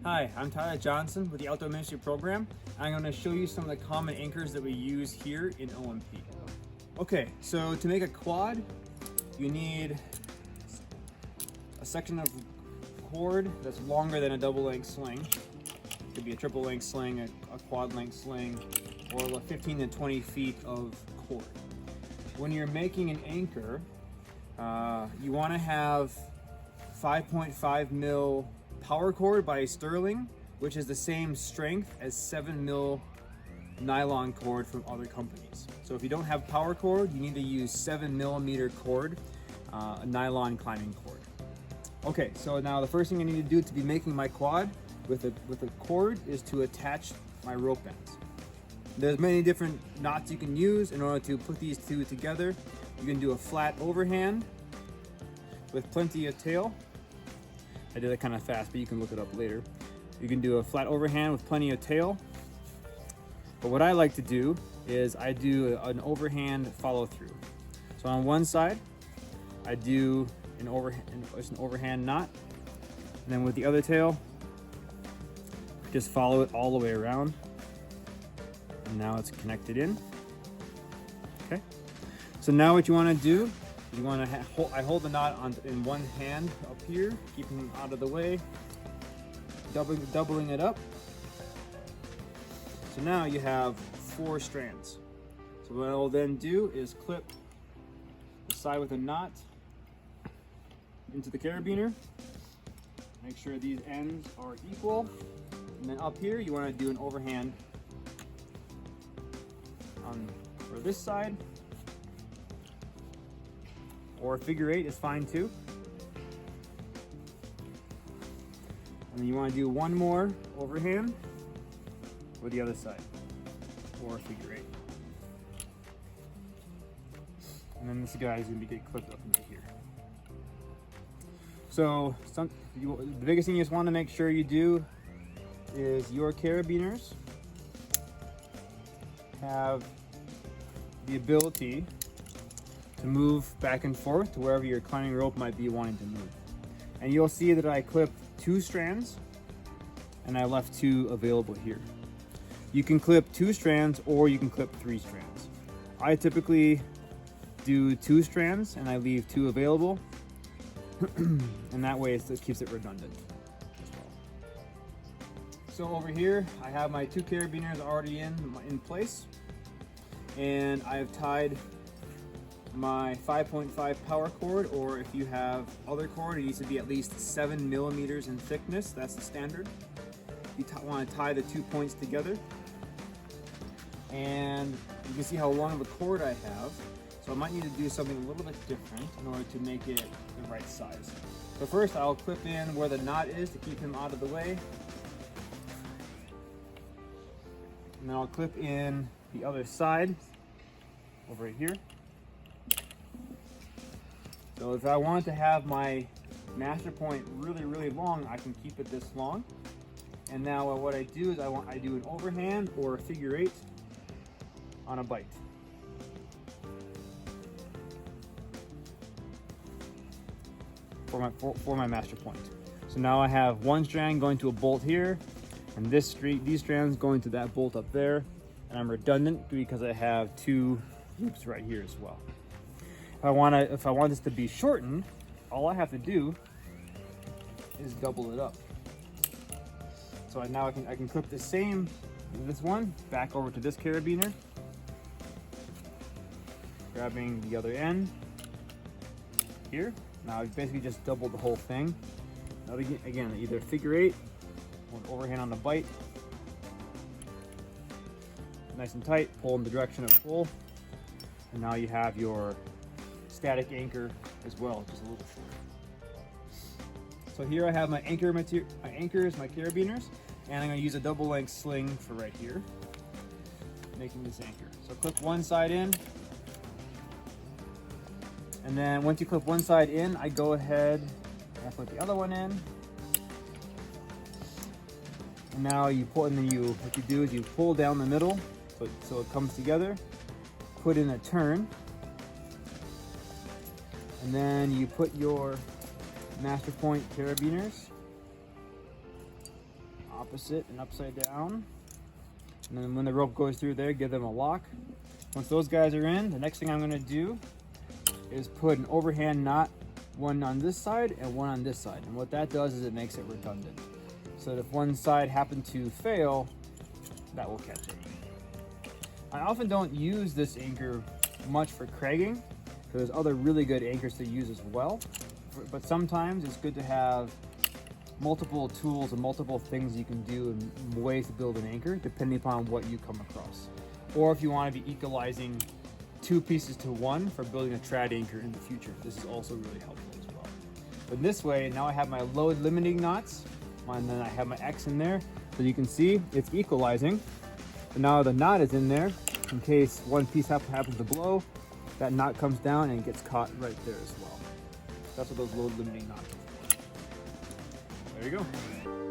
Hi, I'm Tyler Johnson with the Outdoor Ministry Program. I'm going to show you some of the common anchors that we use here in OMP. Okay, so to make a quad, you need a section of cord that's longer than a double length sling. It could be a triple length sling, a quad length sling, or 15 to 20 feet of cord. When you're making an anchor, you want to have 5.5 mil power cord by Sterling, which is the same strength as 7 mil nylon cord from other companies. So if you don't have power cord, you need to use 7 millimeter cord, a nylon climbing cord. Okay, so now the first thing I need to do to be making my quad with a cord is to attach my rope ends. There's many different knots you can use in order to put these two together. You can do a flat overhand with plenty of tail. I did it kind of fast, but you can look it up later. You can do a flat overhand with plenty of tail. But what I like to do is I do an overhand follow through. So on one side, I do an overhand knot. And then with the other tail, just follow it all the way around. And now it's connected in. Okay. So now what you want to do, you want to I hold the knot in one hand up here, keeping them out of the way, doubling it up. So now you have 4 strands. So what I'll then do is clip the side with a knot into the carabiner. Make sure these ends are equal. And then up here, you want to do an overhand for this side. Or a figure 8 is fine too. And then you want to do one more overhand for the other side, or a figure 8. And then this guy is going to get clipped up into here. So the biggest thing you just want to make sure you do is your carabiners have the ability to move back and forth to wherever your climbing rope might be wanting to move. And you'll see that I clipped 2 strands and I left 2 available here. You can clip 2 strands or you can clip 3 strands. I typically do 2 strands and I leave 2 available. And that way it keeps it redundant as well. So over here I have my 2 carabiners already in place, and I've tied my 5.5 power cord, or if you have other cord, it needs to be at least 7 millimeters in thickness. That's the standard. You want to tie the 2 points together, and you can see how long of a cord I have. So I might need to do something a little bit different in order to make it the right size. So first I'll clip in where the knot is to keep him out of the way. And then I'll clip in the other side over here. So if I want to have my master point really, really long, I can keep it this long. And now what I do is I do an overhand or a figure 8 on a bite. For my master point. So now I have 1 strand going to a bolt here, and these strands going to that bolt up there, and I'm redundant because I have 2 loops right here as well. If I want this to be shortened, all I have to do is double it up. So now I can clip this one back over to this carabiner, grabbing the other end here. Now I've basically just doubled the whole thing. Now again, either figure 8 or an overhand on the bite. Nice and tight, pull in the direction of pull. And now you have your static anchor as well, just a little shorter. So here I have my anchors, my carabiners, and I'm going to use a double length sling for right here, making this anchor. So clip one side in, and then once you clip one side in, I go ahead and I put the other one in. And now you pull, and then what you do is you pull down the middle so it comes together, put in a turn, and then you put your master point carabiners opposite and upside down. And then when the rope goes through there, give them a lock. Once those guys are in, the next thing I'm going to do is put an overhand knot, one on this side and one on this side. And what that does is it makes it redundant. So that if one side happened to fail, that will catch it. I often don't use this anchor much for cragging, because there's other really good anchors to use as well. But sometimes it's good to have multiple tools and multiple things you can do and ways to build an anchor depending upon what you come across. Or if you want to be equalizing two pieces to one for building a trad anchor in the future, this is also really helpful as well. But this way, now I have my load limiting knots, and then I have my X in there, so you can see it's equalizing. And now the knot is in there in case one piece happens to blow, that knot comes down and gets caught right there as well. That's what those load limiting knots are for. There you go.